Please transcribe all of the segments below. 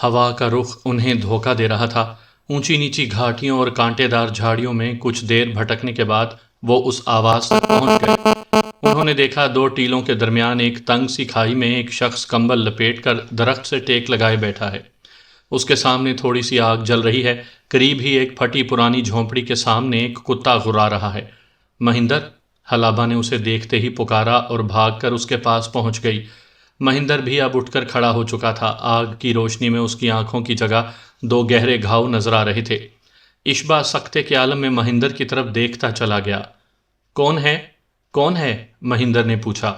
ہوا کا رخ انہیں دھوکہ دے رہا تھا۔ اونچی نیچی گھاٹیوں اور کانٹے دار جھاڑیوں میں کچھ دیر بھٹکنے کے بعد وہ اس آواز تک پہنچ گئے۔ انہوں نے دیکھا دو ٹیلوں کے درمیان ایک تنگ سی کھائی میں ایک شخص کمبل لپیٹ کر درخت سے ٹیک لگائے بیٹھا ہے۔ اس کے سامنے تھوڑی سی آگ جل رہی ہے۔ قریب ہی ایک پھٹی پرانی جھونپڑی کے سامنے ایک کتا غرا رہا ہے۔ مہندر، حلابہ نے اسے دیکھتے ہی پکارا اور بھاگ کر اس کے پاس پہنچ گئی۔ مہندر بھی اب اٹھ کر کھڑا ہو چکا تھا۔ آگ کی روشنی میں اس کی آنکھوں کی جگہ دو گہرے گھاؤ نظر آ رہے تھے۔ اشبا سکتے کے عالم میں مہندر کی طرف دیکھتا چلا گیا۔ کون ہے؟ کون ہے؟ مہندر نے پوچھا۔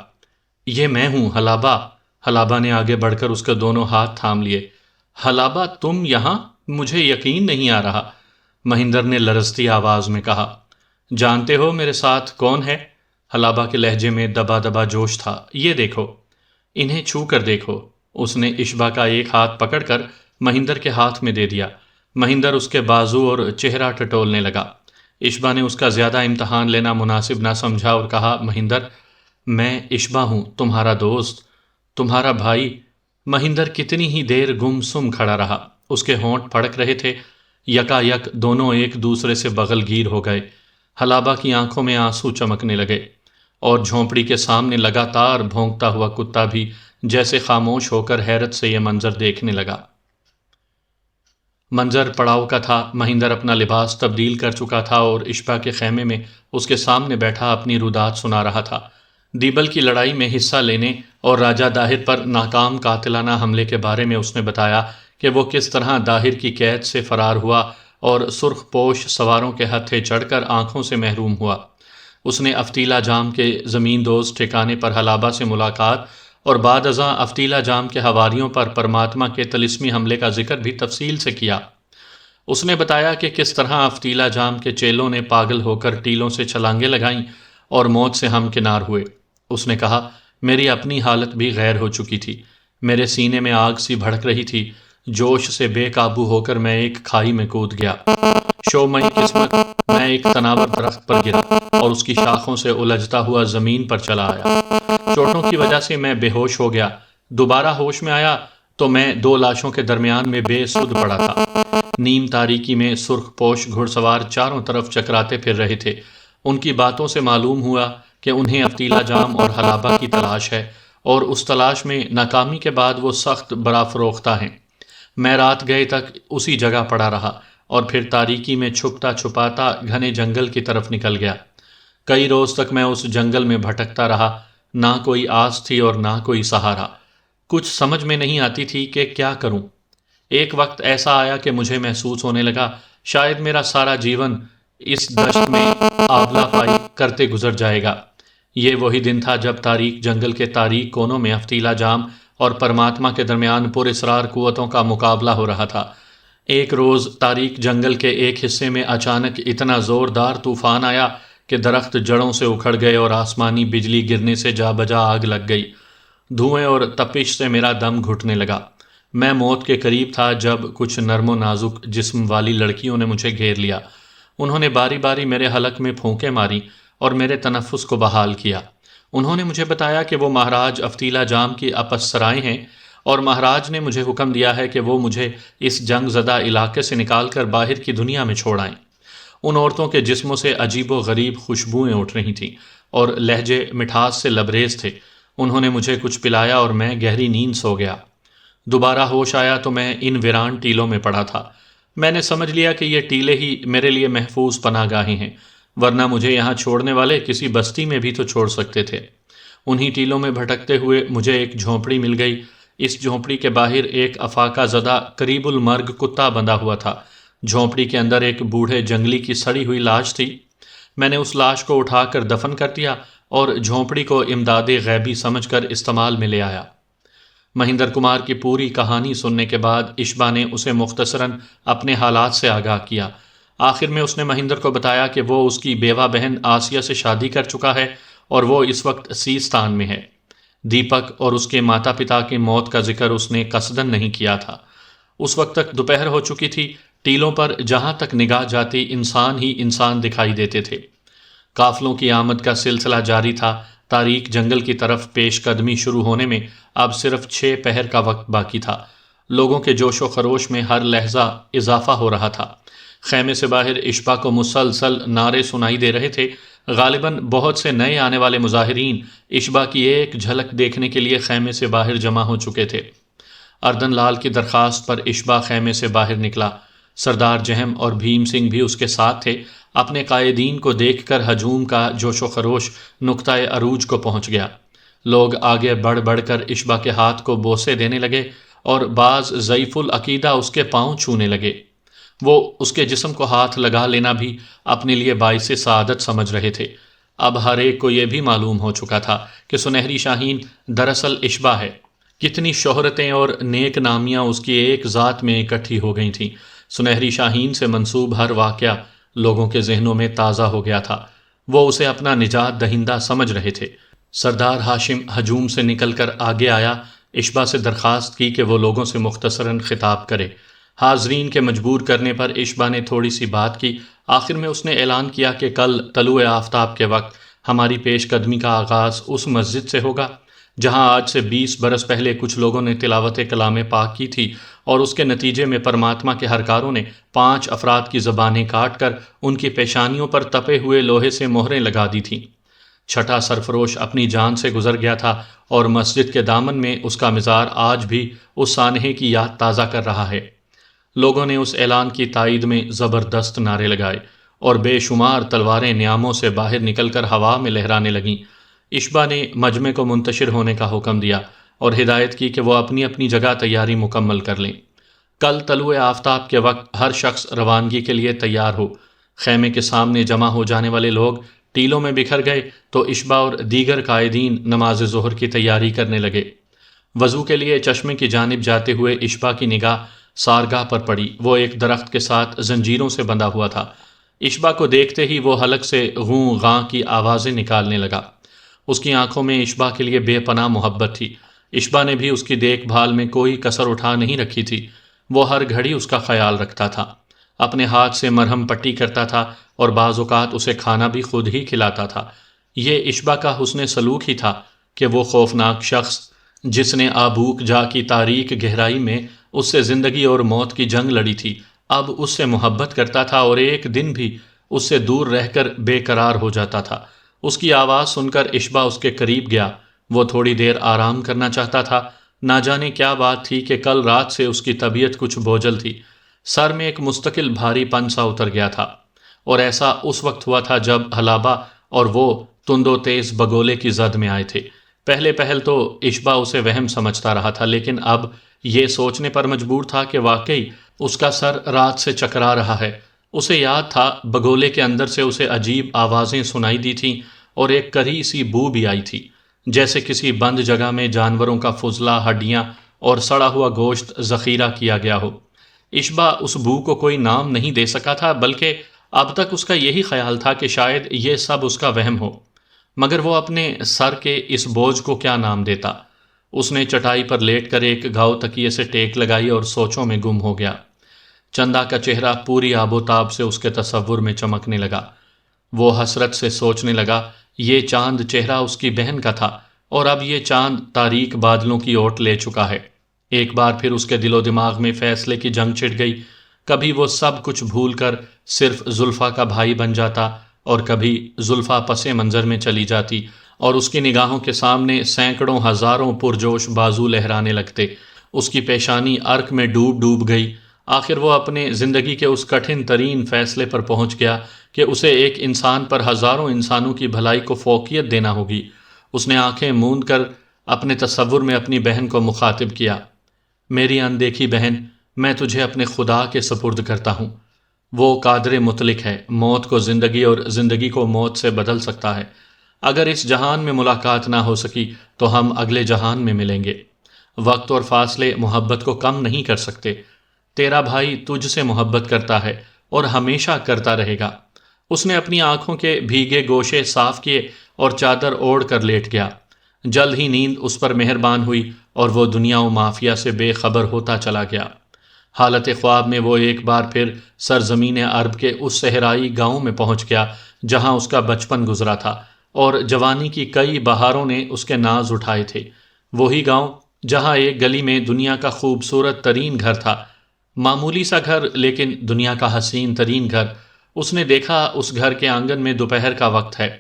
یہ میں ہوں، حلابہ۔ حلابہ نے آگے بڑھ کر اس کے دونوں ہاتھ تھام لیے۔ حلابہ، تم یہاں؟ مجھے یقین نہیں آ رہا، مہندر نے لرزتی آواز میں کہا۔ جانتے ہو میرے ساتھ کون ہے؟ حلابہ کے لہجے میں دبا دبا جوش تھا۔ یہ دیکھو، انہیں چھو کر دیکھو۔ اس نے اشبا کا ایک ہاتھ پکڑ کر مہندر کے ہاتھ میں دے دیا۔ مہندر اس کے بازو اور چہرہ ٹٹولنے لگا۔ اشبا نے اس کا زیادہ امتحان لینا مناسب نہ سمجھا اور کہا، مہندر، میں اشبا ہوں، تمہارا دوست، تمہارا بھائی۔ مہندر کتنی ہی دیر گم سم کھڑا رہا۔ اس کے ہونٹ پھڑک رہے تھے۔ یکا یک دونوں ایک دوسرے سے بغل گیر ہو گئے۔ حلابہ کی آنکھوں میں آنسو چمکنے لگے اور جھونپڑی کے سامنے لگاتار بھونکتا ہوا کتا بھی جیسے خاموش ہو کر حیرت سے یہ منظر دیکھنے لگا۔ منظر پڑاؤ کا تھا۔ مہندر اپنا لباس تبدیل کر چکا تھا اور اشبا کے خیمے میں اس کے سامنے بیٹھا اپنی رودات سنا رہا تھا۔ دیبل کی لڑائی میں حصہ لینے اور راجہ داہر پر ناکام قاتلانہ حملے کے بارے میں اس نے بتایا کہ وہ کس طرح داہر کی قید سے فرار ہوا اور سرخ پوش سواروں کے ہتھے چڑھ کر آنکھوں سے محروم ہوا۔ اس نے افتیلا جام کے زمین دوز ٹھکانے پر حلابہ سے ملاقات اور بعد ازاں افتیلا جام کے حواریوں پر پرماتما کے طلسمی حملے کا ذکر بھی تفصیل سے کیا۔ اس نے بتایا کہ کس طرح افتیلا جام کے چیلوں نے پاگل ہو کر ٹیلوں سے چھلانگیں لگائیں اور موت سے ہمکنار ہوئے۔ اس نے کہا، میری اپنی حالت بھی غیر ہو چکی تھی۔ میرے سینے میں آگ سی بھڑک رہی تھی۔ جوش سے بے قابو ہو کر میں ایک کھائی میں کود گیا۔ شومئی قسمت، میں ایک تناور درخت پر گرا اور اس کی شاخوں سے الجھتا ہوا زمین پر چلا آیا۔ چوٹوں کی وجہ سے میں بے ہوش ہو گیا۔ دوبارہ ہوش میں آیا تو میں دو لاشوں کے درمیان میں بے سدھ پڑا تھا۔ نیم تاریکی میں سرخ پوش گھڑ سوار چاروں طرف چکراتے پھر رہے تھے۔ ان کی باتوں سے معلوم ہوا کہ انہیں افتیلا جام اور حلابہ کی تلاش ہے اور اس تلاش میں ناکامی کے بعد وہ سخت برافروختہ ہیں۔ میں رات گئے تک اسی جگہ پڑا رہا اور پھر تاریکی میں چھپتا چھپاتا گھنے جنگل کی طرف نکل گیا۔ کئی روز تک میں اس جنگل میں بھٹکتا رہا۔ نہ کوئی آس تھی اور نہ کوئی سہارا۔ کچھ سمجھ میں نہیں آتی تھی کہ کیا کروں۔ ایک وقت ایسا آیا کہ مجھے محسوس ہونے لگا شاید میرا سارا جیون اس دشت میں آبلہ پائی کرتے گزر جائے گا۔ یہ وہی دن تھا جب تاریک جنگل کے تاریک کونوں میں افتیلا جام اور پرماتما کے درمیان پر اسرار قوتوں کا مقابلہ ہو رہا تھا۔ ایک روز تاریک جنگل کے ایک حصے میں اچانک اتنا زوردار طوفان آیا کہ درخت جڑوں سے اکھڑ گئے اور آسمانی بجلی گرنے سے جا بجا آگ لگ گئی۔ دھوئیں اور تپش سے میرا دم گھٹنے لگا۔ میں موت کے قریب تھا جب کچھ نرم و نازک جسم والی لڑکیوں نے مجھے گھیر لیا۔ انہوں نے باری باری میرے حلق میں پھونکیں ماری اور میرے تنفس کو بحال کیا۔ انہوں نے مجھے بتایا کہ وہ مہاراج افتیلا جام کی اپسرائیں ہیں اور مہاراج نے مجھے حکم دیا ہے کہ وہ مجھے اس جنگ زدہ علاقے سے نکال کر باہر کی دنیا میں چھوڑ آئیں۔ ان عورتوں کے جسموں سے عجیب و غریب خوشبوئیں اٹھ رہی تھیں اور لہجے مٹھاس سے لبریز تھے۔ انہوں نے مجھے کچھ پلایا اور میں گہری نیند سو گیا۔ دوبارہ ہوش آیا تو میں ان ویران ٹیلوں میں پڑا تھا۔ میں نے سمجھ لیا کہ یہ ٹیلے ہی میرے لیے محفوظ پناہ گاہیں ہیں، ورنہ مجھے یہاں چھوڑنے والے کسی بستی میں بھی تو چھوڑ سکتے تھے۔ انہی ٹیلوں میں بھٹکتے ہوئے مجھے ایک جھونپڑی مل گئی۔ اس جھونپڑی کے باہر ایک افاقہ زدہ قریب المرگ کتا بندھا ہوا تھا۔ جھونپڑی کے اندر ایک بوڑھے جنگلی کی سڑی ہوئی لاش تھی۔ میں نے اس لاش کو اٹھا کر دفن کر دیا اور جھونپڑی کو امداد غیبی سمجھ کر استعمال میں لے آیا۔ مہندر کمار کی پوری کہانی سننے کے بعد اشبا نے اسے مختصراً اپنے حالات سے آگاہ کیا۔ آخر میں اس نے مہندر کو بتایا کہ وہ اس کی بیوہ بہن آسیہ سے شادی کر چکا ہے اور وہ اس وقت سیستان میں ہے۔ دیپک اور اس کے ماتا پتا کی موت کا ذکر اس نے قصدن نہیں کیا تھا۔ اس وقت تک دوپہر ہو چکی تھی۔ ٹیلوں پر جہاں تک نگاہ جاتی انسان ہی انسان دکھائی دیتے تھے۔ قافلوں کی آمد کا سلسلہ جاری تھا۔ تاریک جنگل کی طرف پیش قدمی شروع ہونے میں اب صرف 6 پہر کا وقت باقی تھا۔ لوگوں کے جوش و خروش میں ہر لحظہ اضافہ ہو رہا تھا۔ خیمے سے باہر اشبا کو مسلسل نعرے سنائی دے رہے تھے۔ غالباً بہت سے نئے آنے والے مظاہرین اشبا کی ایک جھلک دیکھنے کے لیے خیمے سے باہر جمع ہو چکے تھے۔ اردن لال کی درخواست پر اشبا خیمے سے باہر نکلا۔ سردار جہم اور بھیم سنگھ بھی اس کے ساتھ تھے۔ اپنے قائدین کو دیکھ کر ہجوم کا جوش و خروش نقطۂ عروج کو پہنچ گیا۔ لوگ آگے بڑھ بڑھ کر اشبا کے ہاتھ کو بوسے دینے لگے اور بعض ضعیف العقیدہ اس کے پاؤں چھونے لگے۔ وہ اس کے جسم کو ہاتھ لگا لینا بھی اپنے لیے باعث سعادت سمجھ رہے تھے۔ اب ہر ایک کو یہ بھی معلوم ہو چکا تھا کہ سنہری شاہین دراصل اشبا ہے۔ کتنی شہرتیں اور نیک نامیاں اس کی ایک ذات میں اکٹھی ہو گئی تھیں۔ سنہری شاہین سے منسوب ہر واقعہ لوگوں کے ذہنوں میں تازہ ہو گیا تھا۔ وہ اسے اپنا نجات دہندہ سمجھ رہے تھے۔ سردار ہاشم ہجوم سے نکل کر آگے آیا، اشبا سے درخواست کی کہ وہ لوگوں سے مختصراً خطاب کرے۔ حاضرین کے مجبور کرنے پر اشبا نے تھوڑی سی بات کی۔ آخر میں اس نے اعلان کیا کہ کل طلوع آفتاب کے وقت ہماری پیش قدمی کا آغاز اس مسجد سے ہوگا جہاں آج سے 20 برس پہلے کچھ لوگوں نے تلاوت کلام پاک کی تھی، اور اس کے نتیجے میں پرماتما کے ہرکاروں نے 5 افراد کی زبانیں کاٹ کر ان کی پیشانیوں پر تپے ہوئے لوہے سے مہریں لگا دی تھیں۔ چھٹا سرفروش اپنی جان سے گزر گیا تھا اور مسجد کے دامن میں اس کا مزار آج بھی اس سانحے کی یاد تازہ کر رہا ہے۔ لوگوں نے اس اعلان کی تائید میں زبردست نعرے لگائے اور بے شمار تلواریں نیاموں سے باہر نکل کر ہوا میں لہرانے لگیں۔ اشبا نے مجمع کو منتشر ہونے کا حکم دیا اور ہدایت کی کہ وہ اپنی اپنی جگہ تیاری مکمل کر لیں۔ کل طلوع آفتاب کے وقت ہر شخص روانگی کے لیے تیار ہو۔ خیمے کے سامنے جمع ہو جانے والے لوگ ٹیلوں میں بکھر گئے تو اشبا اور دیگر قائدین نماز ظہر کی تیاری کرنے لگے۔ وضو کے لیے چشمے کی جانب جاتے ہوئے اشبا کی نگاہ سارگاہ پر پڑی۔ وہ ایک درخت کے ساتھ زنجیروں سے بندھا ہوا تھا۔ اشبا کو دیکھتے ہی وہ حلق سے غوں غاں کی آوازیں نکالنے لگا۔ اس کی آنکھوں میں اشبا کے لیے بے پناہ محبت تھی۔ اشبا نے بھی اس کی دیکھ بھال میں کوئی کسر اٹھا نہیں رکھی تھی۔ وہ ہر گھڑی اس کا خیال رکھتا تھا، اپنے ہاتھ سے مرہم پٹی کرتا تھا اور بعض اوقات اسے کھانا بھی خود ہی کھلاتا تھا۔ یہ اشبا کا حسن سلوک ہی تھا کہ وہ خوفناک شخص جس نے آبوک جا کی تاریک گہرائی میں اس سے زندگی اور موت کی جنگ لڑی تھی، اب اس سے محبت کرتا تھا اور ایک دن بھی اس سے دور رہ کر بے قرار ہو جاتا تھا۔ اس کی آواز سن کر اشبا اس کے قریب گیا۔ وہ تھوڑی دیر آرام کرنا چاہتا تھا۔ نہ جانے کیا بات تھی کہ کل رات سے اس کی طبیعت کچھ بوجھل تھی۔ سر میں ایک مستقل بھاری پن سا اتر گیا تھا، اور ایسا اس وقت ہوا تھا جب ہلابا اور وہ تند و تیز بگولے کی زد میں آئے تھے۔ پہلے پہل تو اشبا اسے وہم سمجھتا رہا تھا، لیکن اب یہ سوچنے پر مجبور تھا کہ واقعی اس کا سر رات سے چکرا رہا ہے۔ اسے یاد تھا بگولے کے اندر سے اسے عجیب آوازیں سنائی دی تھیں اور ایک کری سی بو بھی آئی تھی، جیسے کسی بند جگہ میں جانوروں کا فضلہ، ہڈیاں اور سڑا ہوا گوشت ذخیرہ کیا گیا ہو۔ اشبا اس بو کو کوئی نام نہیں دے سکا تھا، بلکہ اب تک اس کا یہی خیال تھا کہ شاید یہ سب اس کا وہم ہو، مگر وہ اپنے سر کے اس بوجھ کو کیا نام دیتا۔ اس نے چٹائی پر لیٹ کر ایک گھاؤ تکیے سے ٹیک لگائی اور سوچوں میں گم ہو گیا۔ چندا کا چہرہ پوری آب و تاب سے اس کے تصور میں چمکنے لگا۔ وہ حسرت سے سوچنے لگا، یہ چاند چہرہ اس کی بہن کا تھا، اور اب یہ چاند تاریک بادلوں کی اوٹ لے چکا ہے۔ ایک بار پھر اس کے دل و دماغ میں فیصلے کی جنگ چھڑ گئی۔ کبھی وہ سب کچھ بھول کر صرف زلفا کا بھائی بن جاتا، اور کبھی زلفا پس منظر میں چلی جاتی اور اس کی نگاہوں کے سامنے سینکڑوں ہزاروں پرجوش بازو لہرانے لگتے۔ اس کی پیشانی عرق میں ڈوب ڈوب گئی۔ آخر وہ اپنے زندگی کے اس کٹھن ترین فیصلے پر پہنچ گیا کہ اسے ایک انسان پر ہزاروں انسانوں کی بھلائی کو فوقیت دینا ہوگی۔ اس نے آنکھیں موند کر اپنے تصور میں اپنی بہن کو مخاطب کیا، میری اندیکھی بہن، میں تجھے اپنے خدا کے سپرد کرتا ہوں۔ وہ قادر مطلق ہے، موت کو زندگی اور زندگی کو موت سے بدل سکتا ہے۔ اگر اس جہان میں ملاقات نہ ہو سکی تو ہم اگلے جہان میں ملیں گے۔ وقت اور فاصلے محبت کو کم نہیں کر سکتے۔ تیرا بھائی تجھ سے محبت کرتا ہے اور ہمیشہ کرتا رہے گا۔ اس نے اپنی آنکھوں کے بھیگے گوشے صاف کیے اور چادر اوڑھ کر لیٹ گیا۔ جلد ہی نیند اس پر مہربان ہوئی اور وہ دنیا و مافیا سے بے خبر ہوتا چلا گیا۔ حالت خواب میں وہ ایک بار پھر سرزمین عرب کے اس صحرائی گاؤں میں پہنچ گیا جہاں اس کا بچپن گزرا تھا اور جوانی کی کئی بہاروں نے اس کے ناز اٹھائے تھے۔ وہی گاؤں جہاں ایک گلی میں دنیا کا خوبصورت ترین گھر تھا، معمولی سا گھر لیکن دنیا کا حسین ترین گھر۔ اس نے دیکھا اس گھر کے آنگن میں دوپہر کا وقت ہے،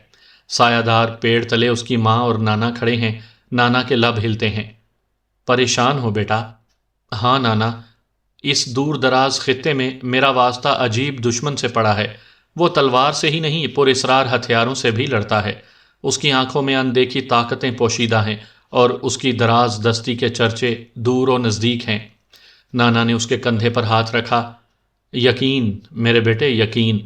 سایہ دار پیڑ تلے اس کی ماں اور نانا کھڑے ہیں، نانا کے لب ہلتے ہیں۔ پریشان ہو بیٹا؟ ہاں نانا، اس دور دراز خطے میں میرا واسطہ عجیب دشمن سے پڑا ہے، وہ تلوار سے ہی نہیں پر اسرار ہتھیاروں سے بھی لڑتا ہے۔ اس کی آنکھوں میں اندیکھی طاقتیں پوشیدہ ہیں اور اس کی دراز دستی کے چرچے دور و نزدیک ہیں۔ نانا نے اس کے کندھے پر ہاتھ رکھا۔ یقین میرے بیٹے، یقین،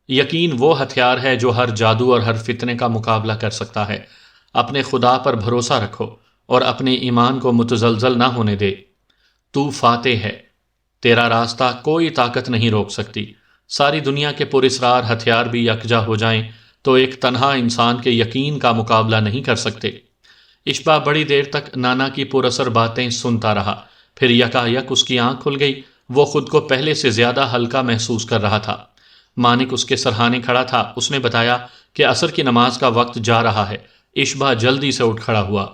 یقین وہ ہتھیار ہے جو ہر جادو اور ہر فتنے کا مقابلہ کر سکتا ہے۔ اپنے خدا پر بھروسہ رکھو اور اپنے ایمان کو متزلزل نہ ہونے دے۔ تو فاتح ہے، تیرا راستہ کوئی طاقت نہیں روک سکتی۔ ساری دنیا کے پراسرار ہتھیار بھی یکجا ہو جائیں تو ایک تنہا انسان کے یقین کا مقابلہ نہیں کر سکتے۔ اشبا بڑی دیر تک نانا کی پراثر باتیں سنتا رہا، پھر یکا یک اس کی آنکھ کھل گئی۔ وہ خود کو پہلے سے زیادہ ہلکا محسوس کر رہا تھا۔ مانک اس کے سرہانے کھڑا تھا۔ اس نے بتایا کہ عصر کی نماز کا وقت جا رہا ہے۔ اشبا جلدی سے اٹھ کھڑا ہوا۔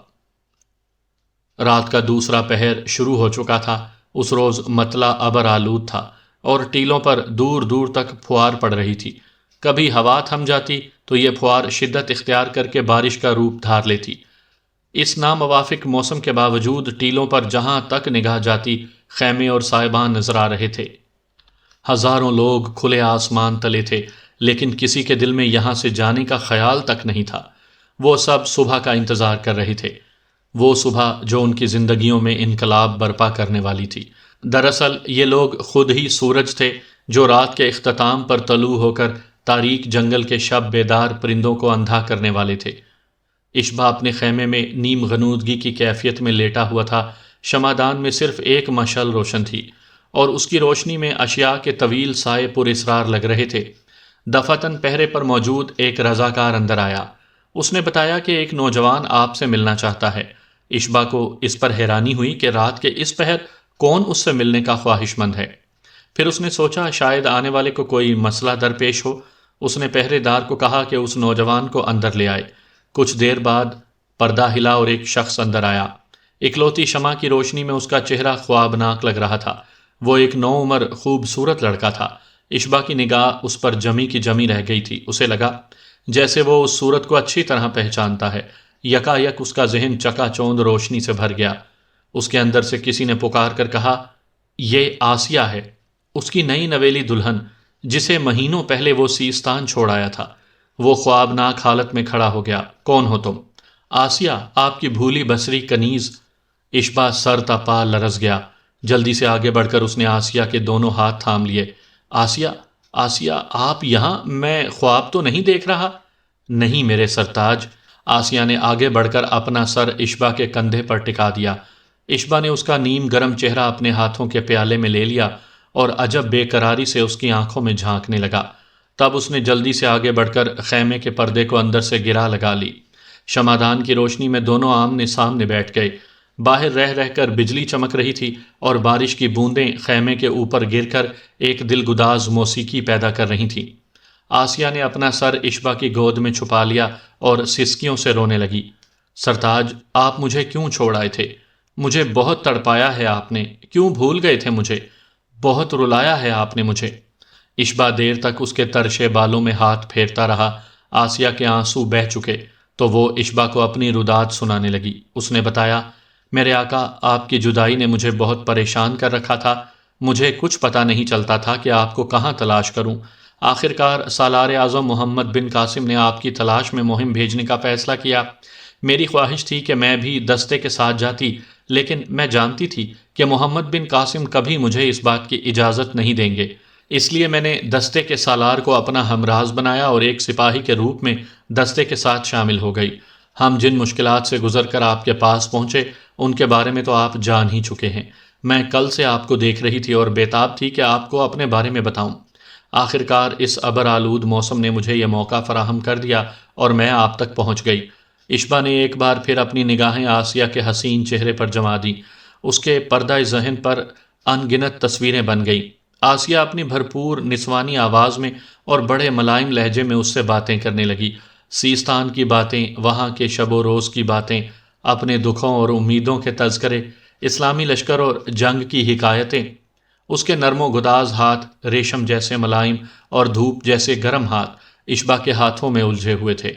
رات کا دوسرا پہر شروع ہو چکا تھا۔ اس روز مطلع ابر آلود تھا اور ٹیلوں پر دور دور تک پھوار پڑ رہی تھی۔ کبھی ہوا تھم جاتی تو یہ پھوار شدت اختیار کر کے بارش کا روپ دھار لیتی۔ اس ناموافق موسم کے باوجود ٹیلوں پر جہاں تک نگاہ جاتی خیمے اور سائبان نظر آ رہے تھے۔ ہزاروں لوگ کھلے آسمان تلے تھے، لیکن کسی کے دل میں یہاں سے جانے کا خیال تک نہیں تھا۔ وہ سب صبح کا انتظار کر رہے تھے، وہ صبح جو ان کی زندگیوں میں انقلاب برپا کرنے والی تھی۔ دراصل یہ لوگ خود ہی سورج تھے جو رات کے اختتام پر طلوع ہو کر تاریک جنگل کے شب بیدار پرندوں کو اندھا کرنے والے تھے۔ اشبا اپنے خیمے میں نیم غنودگی کی کیفیت میں لیٹا ہوا تھا۔ شمعدان میں صرف ایک مشعل روشن تھی اور اس کی روشنی میں اشیاء کے طویل سائے پر اسرار لگ رہے تھے۔ دفعتاً پہرے پر موجود ایک رضاکار اندر آیا۔ اس نے بتایا کہ ایک نوجوان آپ سے ملنا چاہتا ہے۔ اشبا کو اس پر حیرانی ہوئی کہ رات کے اس پہر کون اس سے ملنے کا خواہش مند ہے۔ پھر اس نے سوچا شاید آنے والے کو کوئی مسئلہ درپیش ہو۔ اس نے پہرے دار کو کہا کہ اس نوجوان کو اندر لے آئے۔ کچھ دیر بعد پردہ ہلا اور ایک شخص اندر آیا۔ اکلوتی شمع کی روشنی میں اس کا چہرہ خوابناک لگ رہا تھا۔ وہ ایک نوعمر خوبصورت لڑکا تھا۔ اشبا کی نگاہ اس پر جمی کی جمی رہ گئی تھی۔ اسے لگا جیسے وہ اس صورت کو اچھی طرح پہچانتا ہے۔ یکا یک اس کا ذہن چکا چوند روشنی سے بھر گیا۔ اس کے اندر سے کسی نے پکار کر کہا، یہ آسیہ ہے، اس کی نئی نویلی دلہن، جسے مہینوں پہلے وہ سیستان چھوڑ آیا تھا۔ وہ خوابناک حالت میں کھڑا ہو گیا۔ کون ہو تم؟ آسیہ، آپ کی بھولی بصری کنیز۔ اشبا سر تا پا لرز گیا۔ جلدی سے آگے بڑھ کر اس نے آسیہ کے دونوں ہاتھ تھام لیے۔ آسیہ، آسیہ، آپ یہاں؟ میں خواب تو نہیں دیکھ رہا؟ نہیں میرے سرتاج۔ آسیہ نے آگے بڑھ کر اپنا سر اشبا کے کندھے پر ٹکا دیا۔ اشبا نے اس کا نیم گرم چہرہ اپنے ہاتھوں کے پیالے میں لے لیا اور عجب بے قراری سے اس کی آنکھوں میں جھانکنے لگا۔ تب اس نے جلدی سے آگے بڑھ کر خیمے کے پردے کو اندر سے گرا لگا لی۔ شمعدان کی روشنی میں دونوں آمنے سامنے بیٹھ گئے۔ باہر رہ رہ کر بجلی چمک رہی تھی اور بارش کی بوندیں خیمے کے اوپر گر کر ایک دلگداز موسیقی پیدا کر رہی تھیں۔ آسیہ نے اپنا سر اشبا کی گود میں چھپا لیا اور سسکیوں سے رونے لگی۔ سرتاج، آپ مجھے کیوں چھوڑ آئے تھے؟ مجھے بہت تڑپایا ہے آپ نے، کیوں بھول گئے تھے مجھے؟ بہت رلایا ہے آپ نے مجھے۔ اشبا دیر تک اس کے ترشے بالوں میں ہاتھ پھیرتا رہا۔ آسیہ کے آنسو بہہ چکے تو وہ اشبا کو اپنی روداد سنانے لگی۔ اس نے بتایا، میرے آقا، آپ کی جدائی نے مجھے بہت پریشان کر رکھا تھا۔ مجھے کچھ پتہ نہیں چلتا تھا کہ آپ کو کہاں تلاش کروں۔ آخرکار سالار اعظم محمد بن قاسم نے آپ کی تلاش میں مہم بھیجنے کا فیصلہ کیا۔ میری خواہش تھی کہ میں بھی دستے کے ساتھ جاتی، لیکن میں جانتی تھی کہ محمد بن قاسم کبھی مجھے اس بات کی اجازت نہیں دیں گے۔ اس لیے میں نے دستے کے سالار کو اپنا ہمراز بنایا اور ایک سپاہی کے روپ میں دستے کے ساتھ شامل ہو گئی۔ ہم جن مشکلات سے گزر کر آپ کے پاس پہنچے ان کے بارے میں تو آپ جان ہی چکے ہیں۔ میں کل سے آپ کو دیکھ رہی تھی اور بےتاب تھی کہ آپ کو اپنے بارے میں بتاؤں۔ آخرکار اس ابر آلود موسم نے مجھے یہ موقع فراہم کر دیا اور میں آپ تک پہنچ گئی۔ اشبا نے ایک بار پھر اپنی نگاہیں آسیہ کے حسین چہرے پر جما دیں۔ اس کے پردہ ذہن پر ان گنت تصویریں بن گئیں۔ آسیہ اپنی بھرپور نسوانی آواز میں اور بڑے ملائم لہجے میں اس سے باتیں کرنے لگی۔ سیستان کی باتیں، وہاں کے شب و روز کی باتیں، اپنے دکھوں اور امیدوں کے تذکرے، اسلامی لشکر اور جنگ کی حکایتیں، اس کے نرم و گداز ہاتھ، ریشم جیسے ملائم اور دھوپ جیسے گرم ہاتھ اشبا کے ہاتھوں میں الجھے ہوئے تھے۔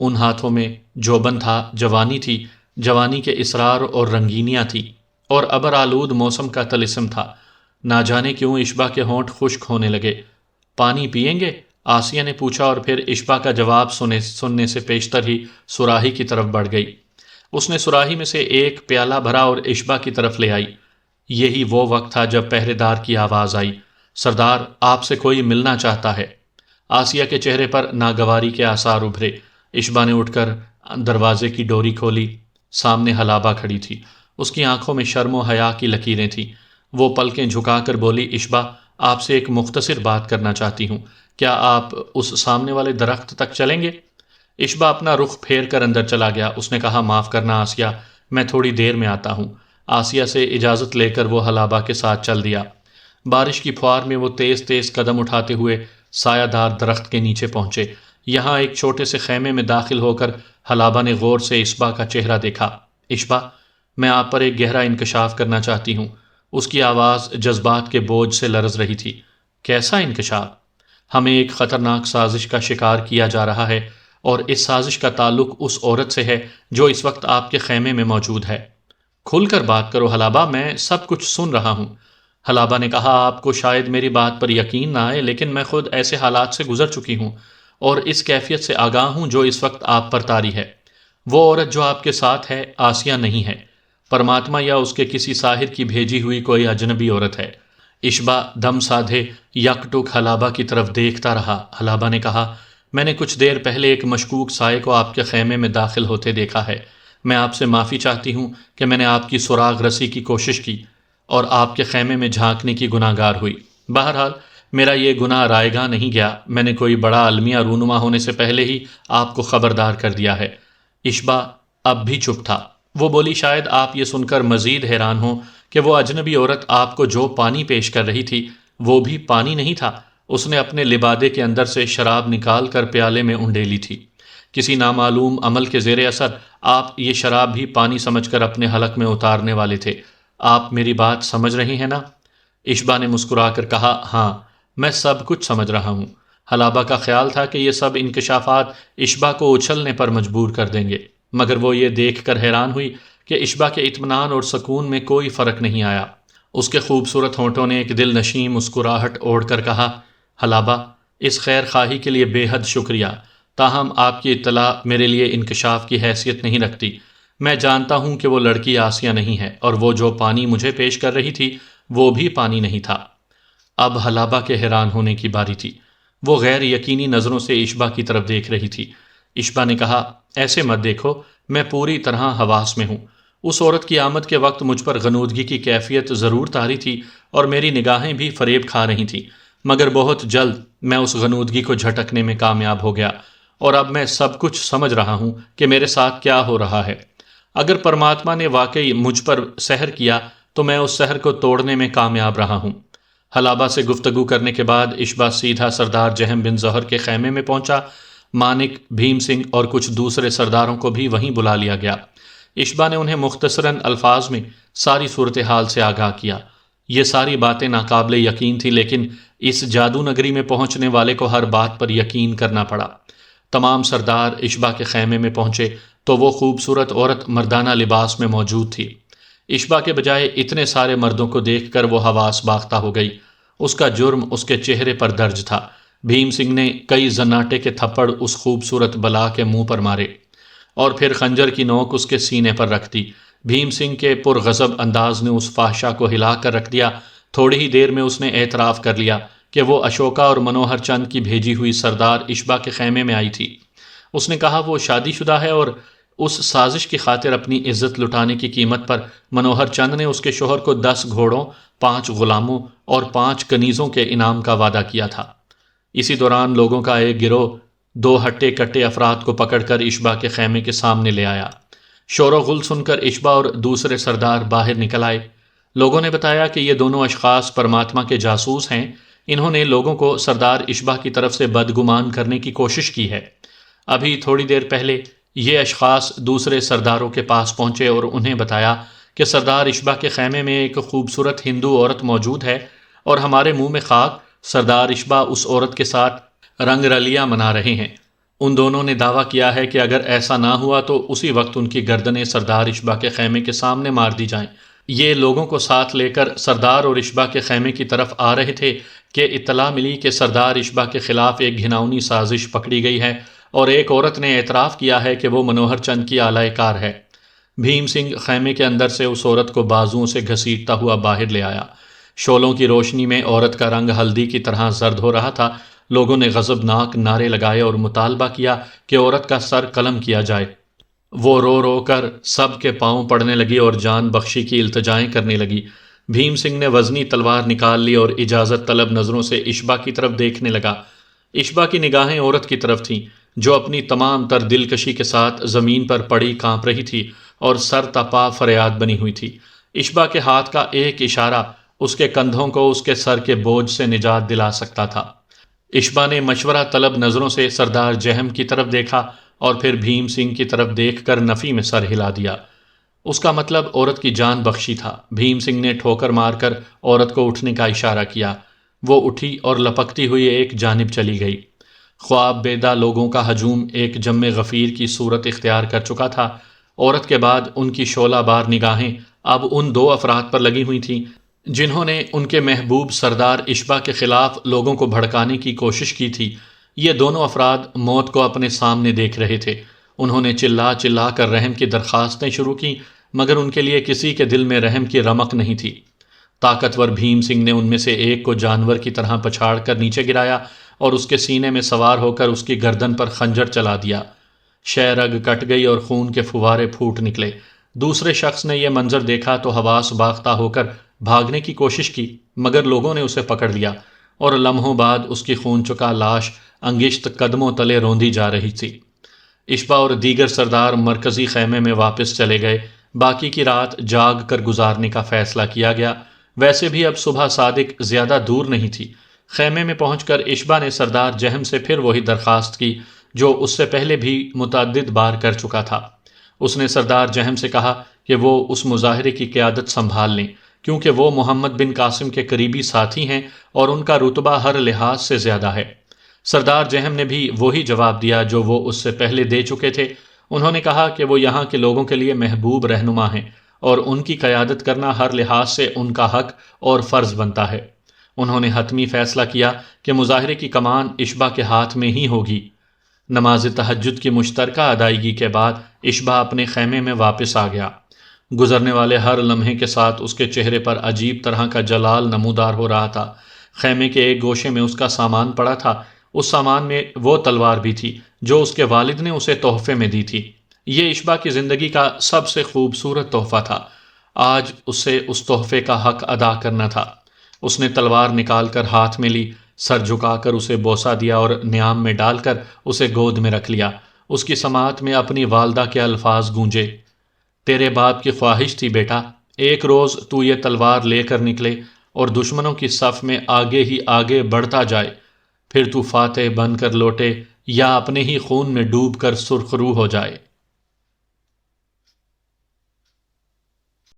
ان ہاتھوں میں جوبن تھا، جوانی تھی، جوانی کے اسرار اور رنگینیاں تھی، اور ابر آلود موسم کا طلسم تھا۔ نہ جانے کیوں اشبا کے ہونٹ خشک ہونے لگے۔ پانی پیئیں گے؟ آسیہ نے پوچھا، اور پھر اشبا کا جواب سننے سے پیشتر ہی سراہی کی طرف بڑھ گئی۔ اس نے سراہی میں سے ایک پیالہ بھرا اور اشبا کی طرف لے آئی۔ یہی وہ وقت تھا جب پہرے دار کی آواز آئی، سردار، آپ سے کوئی ملنا چاہتا ہے۔ آسیہ کے چہرے پر ناگواری کے آثار ابھرے۔ اشبا نے اٹھ کر دروازے کی ڈوری کھولی۔ سامنے حلابہ کھڑی تھی، اس کی آنکھوں میں شرم و حیا کی لکیریں تھیں۔ وہ پلکیں جھکا کر بولی، اشبا، آپ سے ایک مختصر بات کرنا چاہتی ہوں، کیا آپ اس سامنے والے درخت تک چلیں گے؟ اشبا اپنا رخ پھیر کر اندر چلا گیا۔ اس نے کہا، معاف کرنا آسیہ، میں تھوڑی دیر میں آتا ہوں۔ آسیہ سے اجازت لے کر وہ حلابہ کے ساتھ چل دیا۔ بارش کی پھوار میں وہ تیز تیز قدم اٹھاتے ہوئے سایہ دار درخت کے نیچے پہنچے۔ یہاں ایک چھوٹے سے خیمے میں داخل ہو کر حلابہ نے غور سے اشبا کا چہرہ دیکھا۔ اشبا، میں آپ پر ایک گہرا انکشاف کرنا چاہتی ہوں۔ اس کی آواز جذبات کے بوجھ سے لرز رہی تھی۔ کیسا انکشاف؟ ہمیں ایک خطرناک سازش کا شکار کیا جا رہا ہے، اور اس سازش کا تعلق اس عورت سے ہے جو اس وقت آپ کے خیمے میں موجود ہے۔ کھل کر بات کرو حلابہ، میں سب کچھ سن رہا ہوں۔ حلابہ نے کہا، آپ کو شاید میری بات پر یقین نہ آئے، لیکن میں خود ایسے حالات سے گزر چکی ہوں اور اس کیفیت سے آگاہ ہوں جو اس وقت آپ پر طاری ہے۔ وہ عورت جو آپ کے ساتھ ہے آسیہ نہیں ہے، پرماتما یا اس کے کسی ساحر کی بھیجی ہوئی کوئی اجنبی عورت ہے۔ اشبا دم سادھے یک ٹک حلابہ کی طرف دیکھتا رہا۔ حلابہ نے کہا، میں نے کچھ دیر پہلے ایک مشکوک سائے کو آپ کے خیمے میں داخل ہوتے دیکھا ہے۔ میں آپ سے معافی چاہتی ہوں کہ میں نے آپ کی سراغ رسی کی کوشش کی اور آپ کے خیمے میں جھانکنے کی گناہ گار ہوئی۔ بہرحال میرا یہ گناہ رائے گاہ نہیں گیا، میں نے کوئی بڑا المیہ رونما ہونے سے پہلے ہی آپ کو خبردار کر دیا ہے۔ اشبا اب بھی چپ تھا۔ وہ بولی، شاید آپ یہ سن کر مزید حیران ہوں کہ وہ اجنبی عورت آپ کو جو پانی پیش کر رہی تھی وہ بھی پانی نہیں تھا۔ اس نے اپنے لبادے کے اندر سے شراب نکال کر پیالے میں انڈیلی تھی۔ کسی نامعلوم عمل کے زیر اثر آپ یہ شراب بھی پانی سمجھ کر اپنے حلق میں اتارنے والے تھے۔ آپ میری بات سمجھ رہے ہیں نا؟ اشبا نے مسکرا کر کہا، ہاں، میں سب کچھ سمجھ رہا ہوں۔ حلابہ کا خیال تھا کہ یہ سب انکشافات اشبا کو اچھلنے پر مجبور کر دیں گے، مگر وہ یہ دیکھ کر حیران ہوئی کہ اشبا کے اطمینان اور سکون میں کوئی فرق نہیں آیا۔ اس کے خوبصورت ہونٹوں نے ایک دل نشیں مسکراہٹ اوڑھ کر کہا، حلابہ، اس خیر خواہی کے لیے بے حد شکریہ، تاہم آپ کی اطلاع میرے لیے انکشاف کی حیثیت نہیں رکھتی۔ میں جانتا ہوں کہ وہ لڑکی آسیہ نہیں ہے، اور وہ جو پانی مجھے پیش کر رہی تھی وہ بھی پانی نہیں تھا۔ اب حلابہ کے حیران ہونے کی باری تھی۔ وہ غیر یقینی نظروں سے اشبا کی طرف دیکھ رہی تھی۔ اشبا نے کہا، ایسے مت دیکھو، میں پوری طرح حواس میں ہوں۔ اس عورت کی آمد کے وقت مجھ پر غنودگی کی کیفیت ضرور طاری تھی اور میری نگاہیں بھی فریب کھا رہی تھیں، مگر بہت جلد میں اس غنودگی کو جھٹکنے میں کامیاب ہو گیا، اور اب میں سب کچھ سمجھ رہا ہوں کہ میرے ساتھ کیا ہو رہا ہے۔ اگر پرماتما نے واقعی مجھ پر سحر کیا تو میں اس سحر کو توڑنے میں کامیاب رہا ہوں۔ حلابہ سے گفتگو کرنے کے بعد اشبا سیدھا سردار جہم بن زہر کے خیمے میں پہنچا۔ مانک، بھیم سنگھ اور کچھ دوسرے سرداروں کو بھی وہیں بلا لیا گیا۔ اشبا نے انہیں مختصراً الفاظ میں ساری صورتحال سے آگاہ کیا۔ یہ ساری باتیں ناقابل یقین تھیں، لیکن اس جادو نگری میں پہنچنے والے کو ہر بات پر یقین کرنا پڑا۔ تمام سردار اشبا کے خیمے میں پہنچے تو وہ خوبصورت عورت مردانہ لباس میں موجود تھی۔ اشبا کے بجائے اتنے سارے مردوں کو دیکھ کر وہ حواس باختہ ہو گئی۔ اس کا جرم اس کے چہرے پر درج تھا۔ بھیم سنگھ نے کئی زناٹے کے تھپڑ اس خوبصورت بلا کے منہ پر مارے اور پھر خنجر کی نوک اس کے سینے پر رکھ دی۔ بھیم سنگھ کے پرغضب انداز نے اس فحشا کو ہلا کر رکھ دیا۔ تھوڑی ہی دیر میں اس نے اعتراف کر لیا کہ وہ اشوکا اور منوہر چند کی بھیجی ہوئی سردار اشبا کے خیمے میں آئی تھی۔ اس نے کہا وہ شادی شدہ ہے اور اس سازش کی خاطر اپنی عزت لٹانے کی قیمت پر منوہر چند نے اس کے شوہر کو 10 گھوڑوں، 5 غلاموں اور 5 کنیزوں کے انعام کا وعدہ کیا تھا۔ اسی دوران لوگوں کا ایک گروہ 2 ہٹے کٹے افراد کو پکڑ کر اشبا کے خیمے کے سامنے لے آیا۔ شور و غل سن کر اشبا اور دوسرے سردار باہر نکل آئے۔ لوگوں نے بتایا کہ یہ دونوں اشخاص پرماتما کے جاسوس ہیں۔ انہوں نے لوگوں کو سردار اشبا کی طرف سے بدگمان کرنے کی کوشش کی ہے۔ ابھی تھوڑی دیر پہلے یہ اشخاص دوسرے سرداروں کے پاس پہنچے اور انہیں بتایا کہ سردار اشبا کے خیمے میں ایک خوبصورت ہندو عورت موجود ہے اور ہمارے منہ میں خاک، سردار اشبا اس عورت کے ساتھ رنگ رلیاں منا رہے ہیں۔ ان دونوں نے دعویٰ کیا ہے کہ اگر ایسا نہ ہوا تو اسی وقت ان کی گردنیں سردار اشبا کے خیمے کے سامنے مار دی جائیں۔ یہ لوگوں کو ساتھ لے کر سردار اور اشبا کے خیمے کی طرف آ رہے تھے کہ اطلاع ملی کہ سردار اشبا کے خلاف ایک گھناؤنی سازش پکڑی گئی ہے اور ایک عورت نے اعتراف کیا ہے کہ وہ منوہر چند کی آلائے کار ہے۔ بھیم سنگھ خیمے کے اندر سے اس عورت کو بازوؤں سے گھسیٹتا ہوا باہر لے آیا۔ شعلوں کی روشنی میں عورت کا رنگ ہلدی کی طرح زرد ہو رہا تھا۔ لوگوں نے غضبناک نعرے لگائے اور مطالبہ کیا کہ عورت کا سر قلم کیا جائے۔ وہ رو رو کر سب کے پاؤں پڑنے لگی اور جان بخشی کی التجائیں کرنے لگی۔ بھیم سنگھ نے وزنی تلوار نکال لی اور اجازت طلب نظروں سے اشبا کی طرف دیکھنے لگا۔ اشبا کی نگاہیں عورت کی طرف تھیں جو اپنی تمام تر دلکشی کے ساتھ زمین پر پڑی کانپ رہی تھی اور سر تپا فریاد بنی ہوئی تھی۔ اشبا کے ہاتھ کا ایک اشارہ اس کے کندھوں کو اس کے سر کے بوجھ سے نجات دلا سکتا تھا۔ اشبا نے مشورہ طلب نظروں سے سردار جہم کی طرف دیکھا اور پھر بھیم سنگھ کی طرف دیکھ کر نفی میں سر ہلا دیا۔ اس کا مطلب عورت کی جان بخشی تھا۔ بھیم سنگھ نے ٹھوکر مار کر عورت کو اٹھنے کا اشارہ کیا۔ وہ اٹھی اور لپکتی ہوئی ایک جانب چلی گئی۔ خواب بیدہ لوگوں کا ہجوم ایک جم غفیر کی صورت اختیار کر چکا تھا۔ عورت کے بعد ان کی شعلہ بار نگاہیں اب ان دو افراد پر لگی ہوئی تھیں جنہوں نے ان کے محبوب سردار اشبا کے خلاف لوگوں کو بھڑکانے کی کوشش کی تھی۔ یہ دونوں افراد موت کو اپنے سامنے دیکھ رہے تھے۔ انہوں نے چلا چلا کر رحم کی درخواستیں شروع کیں مگر ان کے لیے کسی کے دل میں رحم کی رمق نہیں تھی۔ طاقتور بھیم سنگھ نے ان میں سے ایک کو جانور کی طرح پچھاڑ کر نیچے گرایا اور اس کے سینے میں سوار ہو کر اس کی گردن پر خنجر چلا دیا۔ شہ رگ کٹ گئی اور خون کے فوارے پھوٹ نکلے۔ دوسرے شخص نے یہ منظر دیکھا تو حواس باختہ ہو کر بھاگنے کی کوشش کی مگر لوگوں نے اسے پکڑ لیا اور لمحوں بعد اس کی خون چکا لاش انگشت قدموں تلے روندی جا رہی تھی۔ اشبا اور دیگر سردار مرکزی خیمے میں واپس چلے گئے۔ باقی کی رات جاگ کر گزارنے کا فیصلہ کیا گیا۔ ویسے بھی اب صبح صادق زیادہ دور نہیں تھی۔ خیمے میں پہنچ کر اشبا نے سردار جہم سے پھر وہی درخواست کی جو اس سے پہلے بھی متعدد بار کر چکا تھا۔ اس نے سردار جہم سے کہا کہ وہ اس مظاہرے کی قیادت سنبھال لیں کیونکہ وہ محمد بن قاسم کے قریبی ساتھی ہیں اور ان کا رتبہ ہر لحاظ سے زیادہ ہے۔ سردار جہم نے بھی وہی جواب دیا جو وہ اس سے پہلے دے چکے تھے۔ انہوں نے کہا کہ وہ یہاں کے لوگوں کے لیے محبوب رہنما ہیں اور ان کی قیادت کرنا ہر لحاظ سے ان کا حق اور فرض بنتا ہے۔ انہوں نے حتمی فیصلہ کیا کہ مظاہرے کی کمان اشبا کے ہاتھ میں ہی ہوگی۔ نماز تہجد کی مشترکہ ادائیگی کے بعد اشبا اپنے خیمے میں واپس آ گیا۔ گزرنے والے ہر لمحے کے ساتھ اس کے چہرے پر عجیب طرح کا جلال نمودار ہو رہا تھا۔ خیمے کے ایک گوشے میں اس کا سامان پڑا تھا۔ اس سامان میں وہ تلوار بھی تھی جو اس کے والد نے اسے تحفے میں دی تھی۔ یہ اشبا کی زندگی کا سب سے خوبصورت تحفہ تھا۔ آج اسے اس تحفے کا حق ادا کرنا تھا۔ اس نے تلوار نکال کر ہاتھ میں لی، سر جھکا کر اسے بوسہ دیا اور نیام میں ڈال کر اسے گود میں رکھ لیا۔ اس کی سماعت میں اپنی والدہ کے الفاظ گونجے، تیرے باپ کی خواہش تھی بیٹا، ایک روز تو یہ تلوار لے کر نکلے اور دشمنوں کی صف میں آگے ہی آگے بڑھتا جائے، پھر تو فاتح بن کر لوٹے یا اپنے ہی خون میں ڈوب کر سرخ رو ہو جائے۔